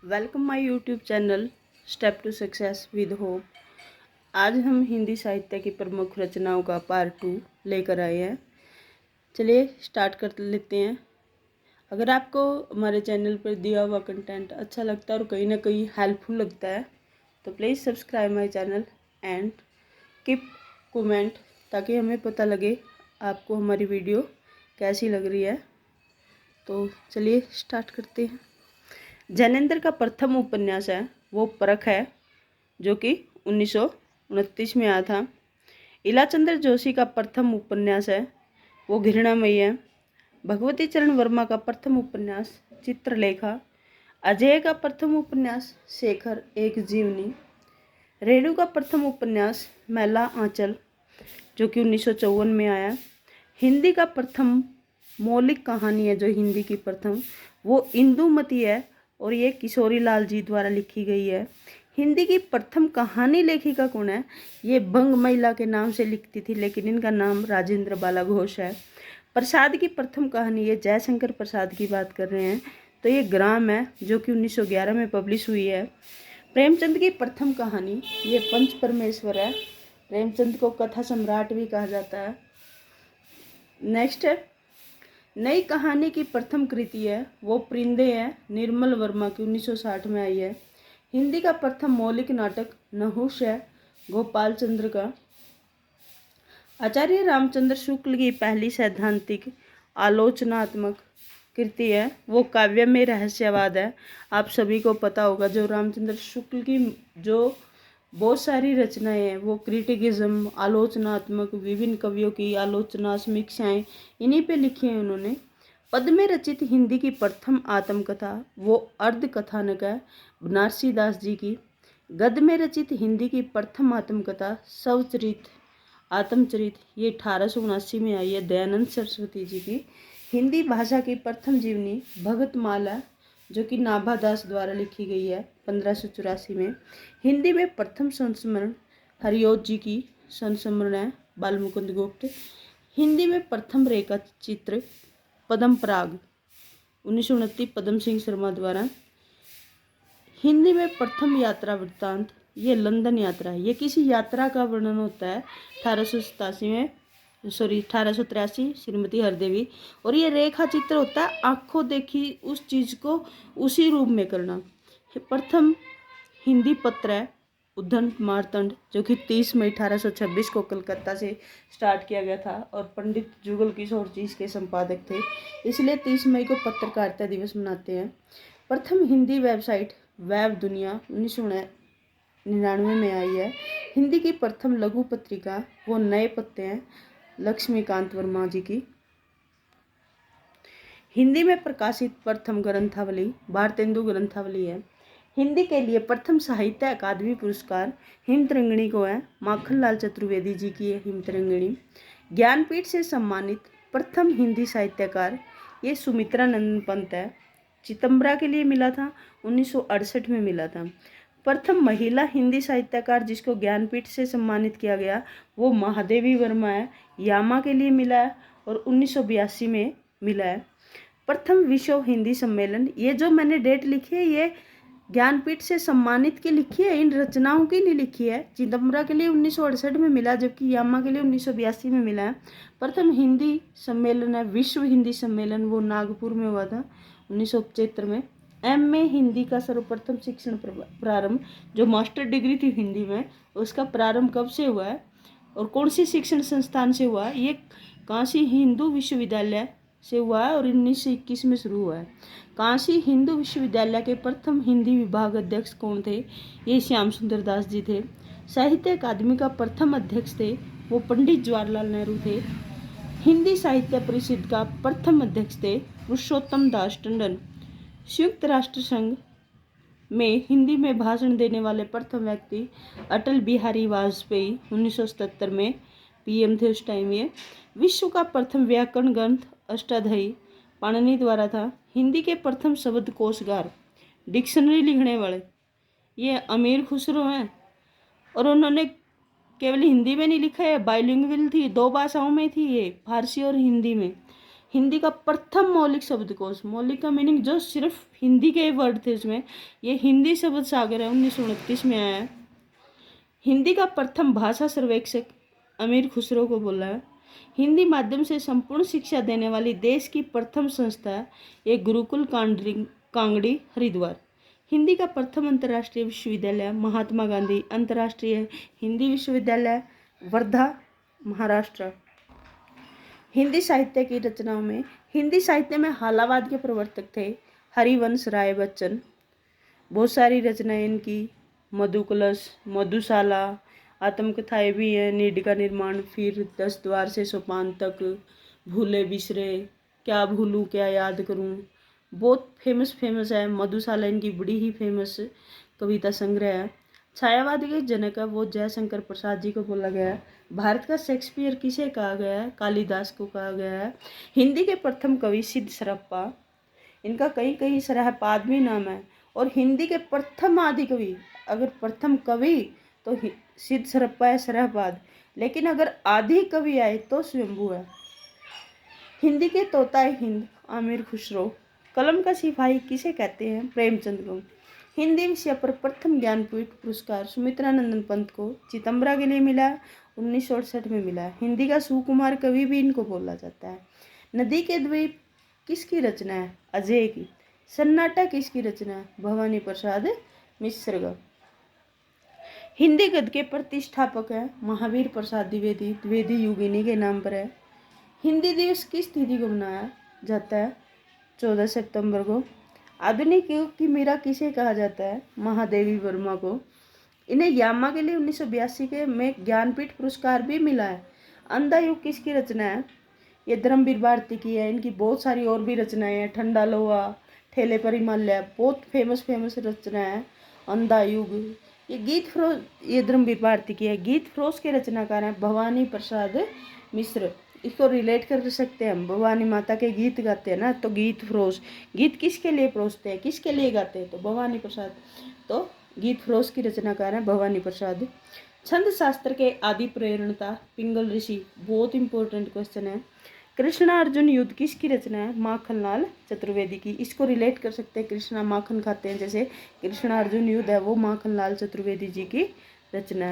Welcome my YouTube channel step to success with hope. आज हम हिंदी साहित्य की प्रमुख रचनाओं का पार्ट 2 लेकर आए हैं। चलिए स्टार्ट कर लेते हैं। अगर आपको हमारे चैनल पर दिया हुआ कंटेंट अच्छा लगता है और कहीं ना कहीं हेल्पफुल लगता है तो please subscribe my channel and keep comment, ताकि हमें पता लगे आपको हमारी वीडियो कैसी लग रही है। तो चलिए स्टार्ट करते हैं। जैनेंद्र का प्रथम उपन्यास है वो परख है, जो कि 1929 में आया था। इलाचंद्र जोशी का प्रथम उपन्यास है वो घृणामयी है। भगवती चरण वर्मा का प्रथम उपन्यास चित्रलेखा। अजय का प्रथम उपन्यास शेखर एक जीवनी। रेणु का प्रथम उपन्यास मैला आंचल, जो कि 1954 में आया। हिंदी का प्रथम मौलिक कहानी है जो हिंदी की प्रथम, वो इंदुमती है और ये किशोरी लाल जी द्वारा लिखी गई है। हिंदी की प्रथम कहानी लेखिका कौन है? ये बंग महिला के नाम से लिखती थी, लेकिन इनका नाम राजेंद्र बाला घोष है। प्रसाद की प्रथम कहानी, ये जयशंकर प्रसाद की बात कर रहे हैं, तो ये ग्राम है जो कि 1911 में पब्लिश हुई है। प्रेमचंद की प्रथम कहानी ये पंच परमेश्वर है। प्रेमचंद को कथा सम्राट भी कहा जाता है। नेक्स्ट है, नई कहानी की प्रथम कृति है वो परिंदे है, निर्मल वर्मा की 1960 में आई है। हिंदी का प्रथम मौलिक नाटक नहुष है, गोपाल चंद्र का। आचार्य रामचंद्र शुक्ल की पहली सैद्धांतिक आलोचनात्मक कृति है वो काव्य में रहस्यवाद है। आप सभी को पता होगा जो रामचंद्र शुक्ल की जो बहुत सारी रचनाएं हैं वो क्रिटिकिज्म, आलोचनात्मक, विभिन्न कवियों की आलोचना, समीक्षाएं, इन्हीं पे लिखी हैं उन्होंने। पद में रचित हिंदी की प्रथम आत्मकथा वो अर्ध कथानक है बनारसी दास जी की। गद्य में रचित हिंदी की प्रथम आत्मकथा स्वचरित आत्मचरित, ये 1879 में आई है दयानंद सरस्वती जी की। हिंदी भाषा की प्रथम जीवनी भगतमाला, जो कि नाभादास द्वारा लिखी गई है 1584 में। हिंदी में प्रथम संस्मरण हरिओत जी की संस्मरण है बालमुकुंद गुप्त। हिंदी में प्रथम रेखा चित्र पद्म पराग 1929 पद्म सिंह शर्मा द्वारा। हिंदी में प्रथम यात्रा वृत्तांत ये लंदन यात्रा है। ये किसी यात्रा का वर्णन होता है 1887 में, 1883 श्रीमती हरदेवी। और ये रेखा चित्र होता है आंखों देखी उस चीज को उसी रूप में करना। प्रथम हिंदी पत्र है उद्दंड मार्तंड, जो कि 30 मई 1826 को कलकत्ता से स्टार्ट किया गया था और पंडित जुगल किशोर जी इसके संपादक थे, इसलिए 30 मई को पत्रकारिता दिवस मनाते हैं। प्रथम हिंदी वेबसाइट वेब दुनिया 1999 में आई है। हिंदी की प्रथम लघु पत्रिका वो नए पत्ते हैं लक्ष्मीकांत वर्मा जी की। हिंदी में प्रकाशित प्रथम ग्रंथावली भारतेंदु ग्रंथावली है। हिंदी के लिए प्रथम साहित्य अकादमी पुरस्कार हिमतरंगिणी को है, माखनलाल चतुर्वेदी जी की है हिमतरंगिणी। ज्ञानपीठ से सम्मानित प्रथम हिंदी साहित्यकार ये सुमित्रा नंदन पंत है, चितंबरा के लिए मिला था, 1968 में मिला था। प्रथम महिला हिंदी साहित्यकार जिसको ज्ञानपीठ से सम्मानित किया गया वो महादेवी वर्मा है, यामा के लिए मिला है और 1982 में मिला है। प्रथम विश्व हिंदी सम्मेलन, ये जो मैंने डेट लिखी है ये ज्ञानपीठ से सम्मानित की लिखी है, इन रचनाओं की नहीं लिखी है। चिदम्बरा के लिए 1968 में मिला, जबकि यामा के लिए 1982 में मिला है। प्रथम हिंदी सम्मेलन है विश्व हिंदी सम्मेलन, वो नागपुर में हुआ था 1975 में। एमए हिंदी का सर्वप्रथम शिक्षण प्रारंभ, जो मास्टर डिग्री थी हिंदी में, उसका प्रारंभ कब से हुआ है और कौन सी शिक्षण संस्थान से हुआ है? ये काशी हिंदू विश्वविद्यालय से हुआ है और 1921 में शुरू हुआ है। काशी हिंदू विश्वविद्यालय के प्रथम हिंदी विभाग अध्यक्ष कौन थे? ये श्याम सुंदर दास जी थे। साहित्य अकादमी का प्रथम अध्यक्ष थे वो पंडित जवाहरलाल नेहरू थे। हिंदी साहित्य परिषद का प्रथम अध्यक्ष थे पुरुषोत्तम दास टंडन। संयुक्त राष्ट्र संघ में हिंदी में भाषण देने वाले प्रथम व्यक्ति अटल बिहारी वाजपेयी 1977 में पीएम थे उस टाइम ये। विश्व का प्रथम व्याकरण ग्रंथ अष्टाध्यायी पाणिनि द्वारा था। हिंदी के प्रथम शब्द कोशगार डिक्शनरी लिखने वाले ये अमीर खुसरो हैं और उन्होंने केवल हिंदी में नहीं लिखा है, बाइलिंगुअल थी, 2 भाषाओं में थी ये, फारसी और हिंदी में। हिंदी का प्रथम मौलिक शब्दकोश, मौलिक का मीनिंग जो सिर्फ हिंदी के वर्ड थे इसमें, ये हिंदी शब्द सागर है 1929 में आया है। हिंदी का प्रथम भाषा सर्वेक्षक अमीर खुसरो को बोला है। हिंदी माध्यम से संपूर्ण शिक्षा देने वाली देश की प्रथम संस्था है ये गुरुकुल कांगड़ी हरिद्वार। हिंदी का प्रथम अंतर्राष्ट्रीय विश्वविद्यालय महात्मा गांधी अंतर्राष्ट्रीय हिंदी विश्वविद्यालय वर्धा महाराष्ट्र। हिंदी साहित्य की रचनाओं में, हिंदी साहित्य में हालावाद के प्रवर्तक थे हरिवंश राय बच्चन। बहुत सारी रचनाएं इनकी, मधुकलश, मधुशाला, आत्मकथाएं भी हैं, नीड का निर्माण, फिर 10 द्वार से सोपान तक, भूले बिसरे, क्या भूलूं क्या याद करूं, बहुत फेमस है। मधुशाला इनकी बड़ी ही फेमस कविता संग्रह है। छायावाद के जनक है वो जयशंकर प्रसाद जी को बोला गया है। भारत का शेक्सपियर किसे कहा गया है? कालिदास को कहा गया है। हिंदी के प्रथम कवि सिद्ध सरप्पा, इनका कई कई सरहपाद भी नाम है। और हिंदी के प्रथम आदि कवि, अगर प्रथम कवि तो सिद्ध सरप्पा है सरहपाद, लेकिन अगर आदि कवि आए तो स्वयंभू है। हिंदी के तोताए हिंद आमिर खुसरो। कलम का सिपाही किसे कहते हैं? प्रेमचंद को। हिंदी विषय पर प्रथम ज्ञानपीठ पुरस्कार सुमित्रा नंदन पंत को चितंबरा के लिए मिला, 1968 में मिला। हिंदी का सुकुमार कवि भी इनको बोला जाता है। नदी के द्वीप किसकी रचना है? अजय की। सन्नाटा किसकी रचना है? भवानी प्रसाद मिश्र। हिंदी गद्य के प्रतिष्ठापक है महावीर प्रसाद द्विवेदी, द्विवेदी युग इन्हीं के नाम पर है। हिंदी दिवस किस तिथि को मनाया जाता है? 14 सितंबर को। आधुनिक युग की मीरा किसे कहा जाता है? महादेवी वर्मा को। इन्हें यामा के लिए 1982 के में ज्ञानपीठ पुरस्कार भी मिला है। अंधा युग किसकी रचना है? ये धर्मवीर भारती की है। इनकी बहुत सारी और भी रचनाएं हैं, ठंडा लोहा, ठेले पर हिमालय, बहुत फेमस रचना है अंधा युग। ये धर्मवीर भारती की है। गीत फरोश के रचनाकार हैं भवानी प्रसाद मिश्र। इसको रिलेट कर सकते हैं हम, भवानी माता के गीत गाते हैं ना, तो गीत फरोश, गीत किसके लिए परोसते हैं, किसके लिए गाते हैं? तो भवानी प्रसाद। तो गीत फरोश की रचनाकार हैं भवानी प्रसाद। छंद शास्त्र के आदि प्रेरणता पिंगल ऋषि, बहुत इंपॉर्टेंट क्वेश्चन है। कृष्णा अर्जुन युद्ध किसकी रचना है? माखनलाल चतुर्वेदी की। इसको रिलेट कर सकते हैं, कृष्णा माखन खाते हैं, जैसे कृष्णा अर्जुन युद्ध है वो माखनलाल चतुर्वेदी जी की रचना है।